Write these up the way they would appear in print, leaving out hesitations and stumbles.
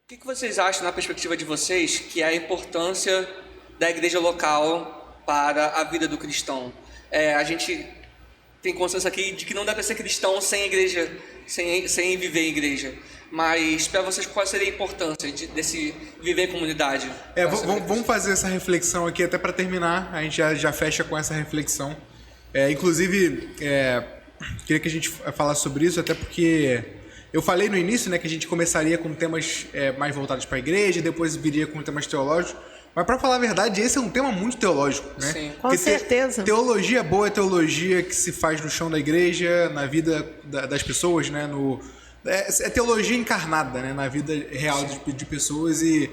O que vocês acham, na perspectiva de vocês, que é a importância da igreja local para a vida do cristão? A gente tem consenso aqui de que não dá para ser cristão sem igreja, sem viver em igreja. Mas para vocês, qual seria a importância desse viver em comunidade? Vamos fazer essa reflexão aqui até para terminar. A gente já fecha com essa reflexão. Inclusive, queria que a gente falasse sobre isso, até porque eu falei no início, né, que a gente começaria com temas mais voltados para a igreja, depois viria com temas teológicos. Mas, para falar a verdade, esse é um tema muito teológico, né? Sim. Com certeza. Teologia boa é teologia que se faz no chão da igreja, na vida das pessoas, né? É teologia encarnada, né? Na vida real de pessoas, e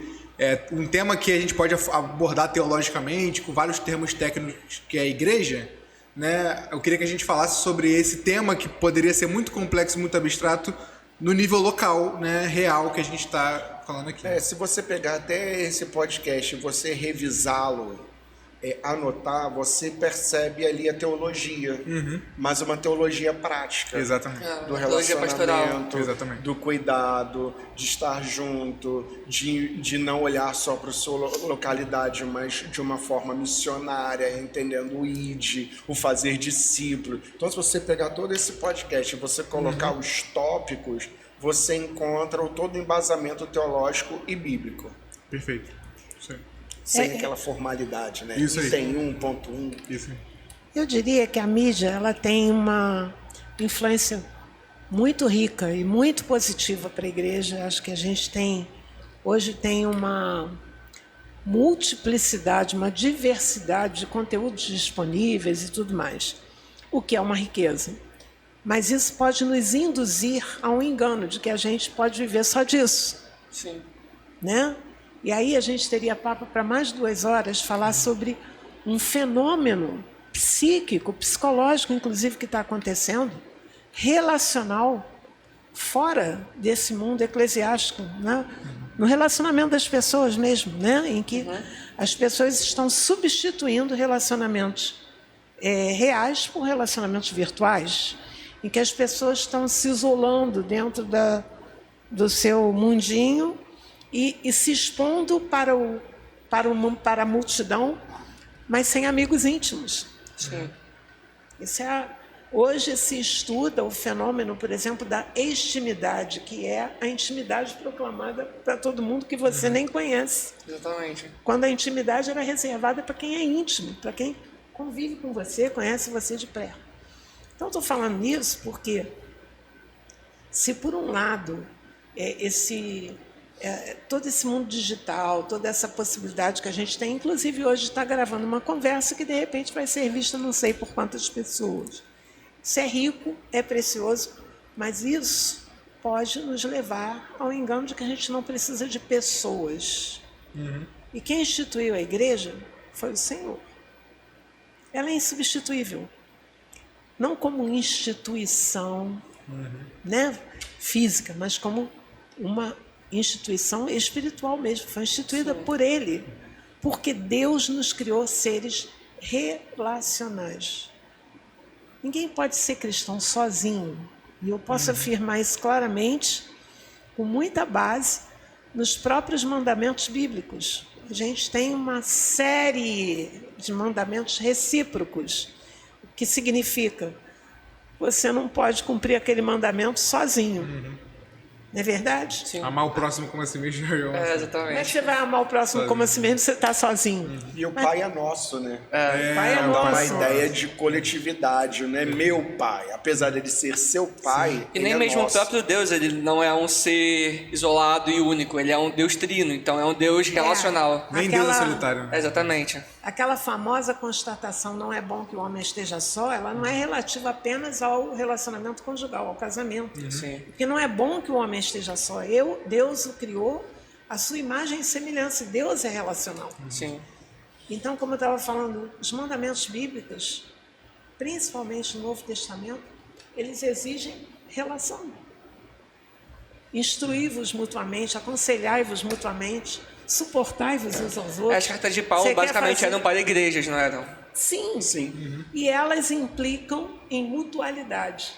um tema que a gente pode abordar teologicamente, com vários termos técnicos, que é a igreja, né? Eu queria que a gente falasse sobre esse tema que poderia ser muito complexo, muito abstrato, no nível local, né? Real, que a gente está falando aqui. Se você pegar até esse podcast e você revisá-lo, anotar, você percebe ali a teologia, mas uma teologia prática. Exatamente. Do teologia pastoral. relacionamento, Exatamente. do cuidado, de estar junto, de não olhar só para a sua localidade, mas de uma forma missionária, entendendo o ID, o fazer discípulo. Então, se você pegar todo esse podcast e você colocar os tópicos, você encontra todo o embasamento teológico e bíblico. Perfeito. Isso aí. Sem aquela formalidade, né? Isso aí. Tem 1.1. Isso aí. Eu diria que a mídia ela tem uma influência muito rica e muito positiva para a igreja. Acho que a gente hoje tem uma multiplicidade, uma diversidade de conteúdos disponíveis e tudo mais, o que é uma riqueza. Mas isso pode nos induzir a um engano de que a gente pode viver só disso. Sim. Né? E aí a gente teria papo para mais de 2 horas falar sobre um fenômeno psíquico, psicológico, inclusive, que está acontecendo, relacional, fora desse mundo eclesiástico, né? No relacionamento das pessoas mesmo, né? Em que as pessoas estão substituindo relacionamentos reais por relacionamentos virtuais, em que as pessoas estão se isolando dentro do seu mundinho e se expondo para a multidão, mas sem amigos íntimos. Sim. Hoje se estuda o fenômeno, por exemplo, da extimidade, que é a intimidade proclamada para todo mundo que você nem conhece. Exatamente. Quando a intimidade era reservada para quem é íntimo, para quem convive com você, conhece você de perto. Então, estou falando nisso porque, se por um lado todo esse mundo digital, toda essa possibilidade que a gente tem, inclusive hoje está gravando uma conversa que de repente vai ser vista não sei por quantas pessoas. Isso é rico, é precioso, mas isso pode nos levar ao engano de que a gente não precisa de pessoas. E quem instituiu a igreja foi o Senhor. Ela é insubstituível. Não como instituição né, física, mas como uma instituição espiritual mesmo. Foi instituída por Ele, porque Deus nos criou seres relacionais. Ninguém pode ser cristão sozinho. E eu posso afirmar isso claramente, com muita base, nos próprios mandamentos bíblicos. A gente tem uma série de mandamentos recíprocos, o que significa você não pode cumprir aquele mandamento sozinho. Não é verdade? Sim. Amar o próximo como a si mesmo. Como é que Exatamente. você vai amar o próximo como a si mesmo se você está sozinho? E o Pai é nosso, né? O Pai é Dá uma nosso. ideia de coletividade, não é meu pai. Apesar dele ser seu pai, E ele nem é mesmo nosso. o próprio Deus, ele não é um ser isolado e único, ele é um Deus trino, então é um Deus relacional. Nem Aquela- Deus é solitário. Né? Exatamente. Aquela famosa constatação, não é bom que o homem esteja só, ela não é relativa apenas ao relacionamento conjugal, ao casamento. Sim. Porque não é bom que o homem esteja só. Deus o criou à sua imagem e semelhança. Deus é relacional. Sim. Então, como eu estava falando, os mandamentos bíblicos, principalmente no Novo Testamento, eles exigem relação. Instruí-vos mutuamente, aconselhai-vos mutuamente, suportai-vos uns aos outros. As cartas de Paulo Você quer basicamente fazer- eram para igrejas, não eram? Sim. Sim. E elas implicam em mutualidade.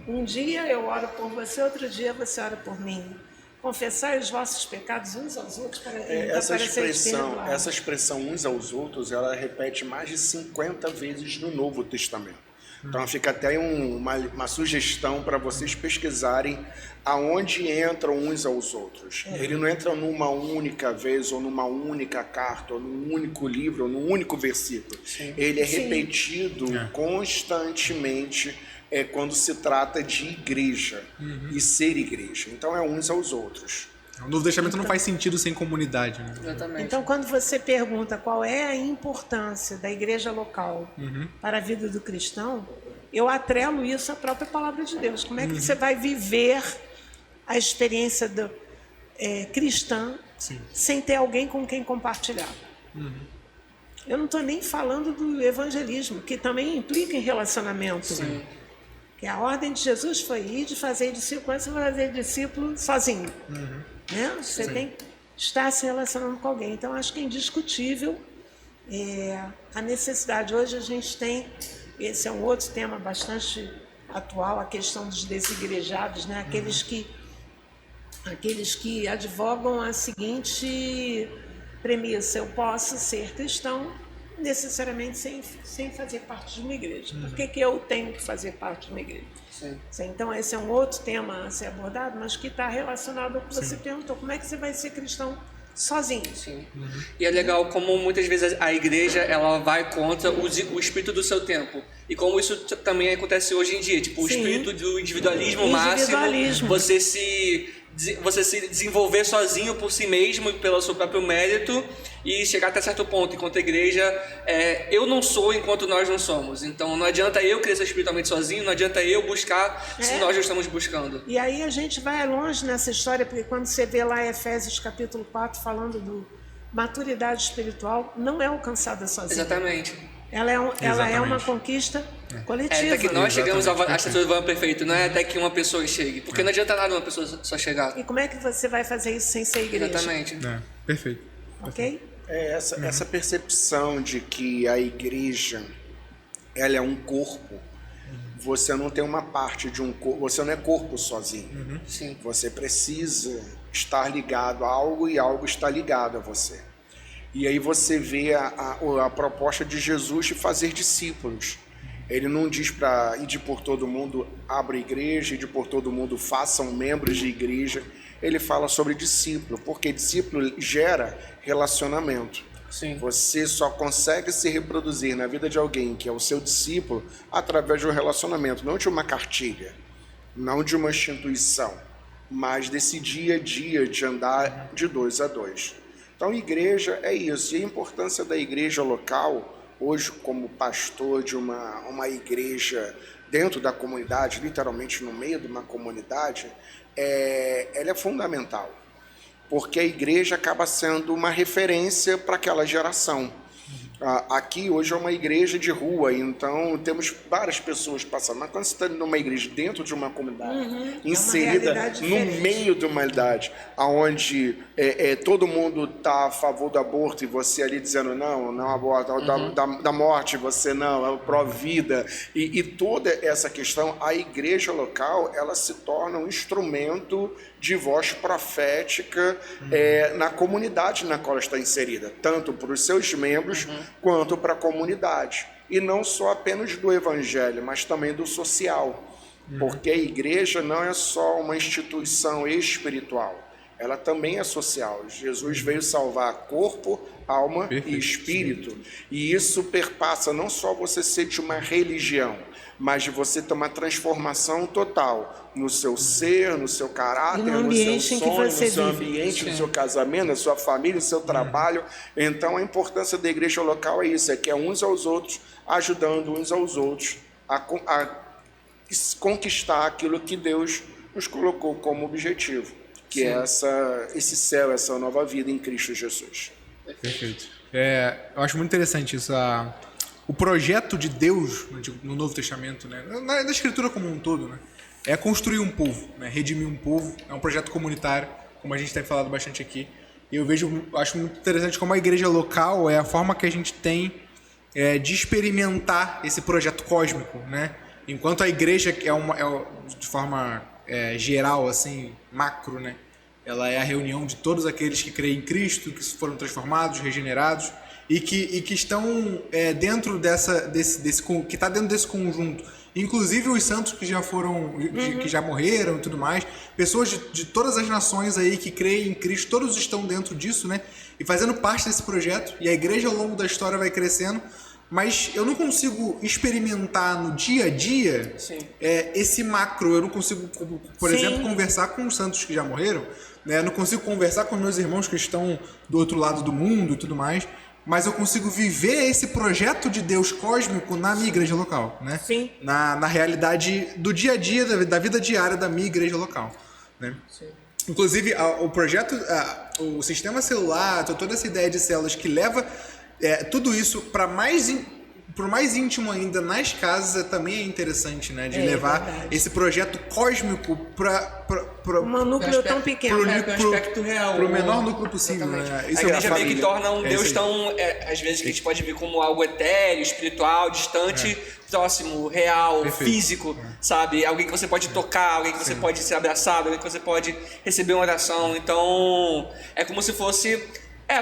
Um dia eu oro por você, outro dia você ora por mim. confessai os vossos pecados uns aos outros para Essa seres expressão, perdoados. essa expressão uns aos outros, ela repete mais de 50 vezes no Novo Testamento. Então fica até uma sugestão para vocês pesquisarem aonde entram uns aos outros. Ele não entra numa única vez, ou numa única carta, ou num único livro, ou num único versículo. Ele é repetido constantemente quando se trata de igreja e ser igreja. Então é uns aos outros. O Novo Testamento não faz sentido sem comunidade, né? Exatamente. Então, quando você pergunta qual é a importância da igreja local para a vida do cristão, eu atrelo isso à própria palavra de Deus. Como é que você vai viver a experiência cristã sem ter alguém com quem compartilhar? Eu não estou nem falando do evangelismo, que também implica em relacionamento. Que a ordem de Jesus foi ir de fazer discípulo, você vai fazer discípulo sozinho. Né? Você tem que estar se relacionando com alguém. Então, acho que é indiscutível a necessidade. Hoje a gente tem, esse é um outro tema bastante atual, a questão dos desigrejados, né? Aqueles que advogam a seguinte premissa: eu posso ser cristão necessariamente sem fazer parte de uma igreja. Por que eu tenho que fazer parte de uma igreja? Então, esse é um outro tema a ser abordado, mas que está relacionado ao que você perguntou. Como é que você vai ser cristão sozinho? E é legal como muitas vezes a igreja ela vai contra o espírito do seu tempo. E como isso também acontece hoje em dia. Tipo, o espírito do individualismo máximo, você se desenvolver sozinho por si mesmo, pelo seu próprio mérito, e chegar até certo ponto. Enquanto a igreja, eu não sou enquanto nós não somos. Então não adianta eu crescer espiritualmente sozinho, não adianta eu buscar se nós já estamos buscando. E aí a gente vai longe nessa história, porque quando você vê lá Efésios capítulo 4 falando do maturidade espiritual, não é alcançada sozinha. Exatamente. Ela é uma conquista coletiva. É até que nós chegamos à estatura do homem perfeito, não é até que uma pessoa chegue. Porque não adianta nada uma pessoa só chegar. E como é que você vai fazer isso sem ser igreja? Exatamente. Perfeito. Ok? Essa percepção de que a igreja ela é um corpo. Você não tem uma parte de um corpo, você não é corpo sozinho. Sim. Você precisa estar ligado a algo e algo está ligado a você. E aí você vê a proposta de Jesus de fazer discípulos. Ele não diz para ir por todo mundo, abra igreja, ir por todo mundo, façam membros de igreja. Ele fala sobre discípulo, porque discípulo gera relacionamento. Sim. Você só consegue se reproduzir na vida de alguém que é o seu discípulo através de um relacionamento, não de uma cartilha, não de uma instituição, mas desse dia a dia de andar de 2 a 2. Então, igreja é isso. E a importância da igreja local, hoje, como pastor de uma igreja dentro da comunidade, literalmente no meio de uma comunidade, ela é fundamental. Porque a igreja acaba sendo uma referência para aquela geração. Aqui hoje é uma igreja de rua, então temos várias pessoas passando. Mas quando você está numa igreja dentro de uma comunidade, inserida no meio de uma idade, onde todo mundo está a favor do aborto e você ali dizendo não aborto, da morte você não, é pró-vida, e toda essa questão, a igreja local ela se torna um instrumento de voz profética na comunidade na qual ela está inserida, tanto para os seus membros quanto para a comunidade. E não só apenas do evangelho, mas também do social. Porque a igreja não é só uma instituição espiritual, ela também é social. Jesus veio salvar corpo, alma e espírito. E isso perpassa não só você ser de uma religião, mas de você ter uma transformação total no seu ser, no seu caráter, no seu sonho, no seu ambiente, no seu casamento, na sua família, no seu trabalho. Então a importância da igreja local é isso, que é uns aos outros, ajudando uns aos outros a conquistar aquilo que Deus nos colocou como objetivo, que é esse céu, essa nova vida em Cristo Jesus. Perfeito. Eu acho muito interessante isso, o projeto de Deus no Novo Testamento, né, na Escritura como um todo, né, é construir um povo, né, redimir um povo. É um projeto comunitário, como a gente tem falado bastante aqui. E eu acho muito interessante como a igreja local é a forma que a gente tem de experimentar esse projeto cósmico, né? Enquanto a igreja de forma geral, assim, macro, né, ela é a reunião de todos aqueles que creem em Cristo, que foram transformados, regenerados e que estão dentro que está dentro desse conjunto. Inclusive os santos que já foram, que já morreram e tudo mais, pessoas de todas as nações aí que creem em Cristo, todos estão dentro disso, né? E fazendo parte desse projeto. E a igreja ao longo da história vai crescendo. Mas eu não consigo experimentar no dia a dia esse macro. Eu não consigo, por exemplo, conversar com os santos que já morreram. Né? Eu não consigo conversar com meus irmãos que estão do outro lado do mundo e tudo mais. Mas eu consigo viver esse projeto de Deus cósmico na minha igreja local. Né? Sim. Na realidade do dia a dia, da vida diária da minha igreja local. Né? Sim. Inclusive, o projeto, o sistema celular, toda essa ideia de células que leva... tudo isso para mais íntimo ainda nas casas também é interessante, né? De levar esse projeto cósmico para um núcleo tão pequeno, pro aspecto real, para o menor núcleo possível. Né? Isso a igreja meio que torna um Deus tão, às vezes, que a gente pode ver como algo etéreo, espiritual, distante, próximo, real, físico, sabe? Alguém que você pode tocar, alguém que você pode ser abraçado, alguém que você pode receber uma oração. Então, é como se fosse...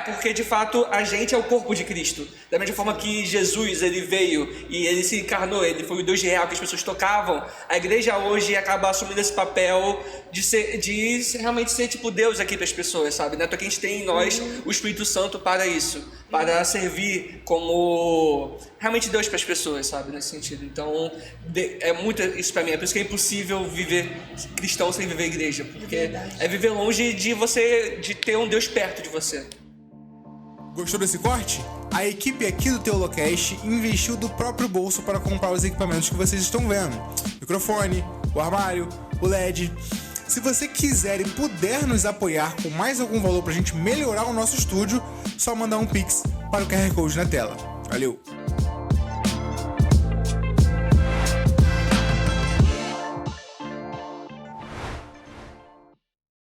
porque de fato a gente é o corpo de Cristo. Da mesma forma que Jesus, ele veio e ele se encarnou, ele foi o Deus real que as pessoas tocavam, a igreja hoje acaba assumindo esse papel de realmente ser tipo Deus aqui para as pessoas, sabe? Né? Então que a gente tem em nós o Espírito Santo para isso, para servir como realmente Deus para as pessoas, sabe? Nesse sentido. Então é muito isso para mim, é por isso que é impossível viver cristão sem viver igreja, porque é viver longe de ter um Deus perto de você. Gostou desse corte? A equipe aqui do Teolocast investiu do próprio bolso para comprar os equipamentos que vocês estão vendo. Microfone, o armário, o LED. Se você quiser e puder nos apoiar com mais algum valor para a gente melhorar o nosso estúdio, só mandar um Pix para o QR Code na tela. Valeu!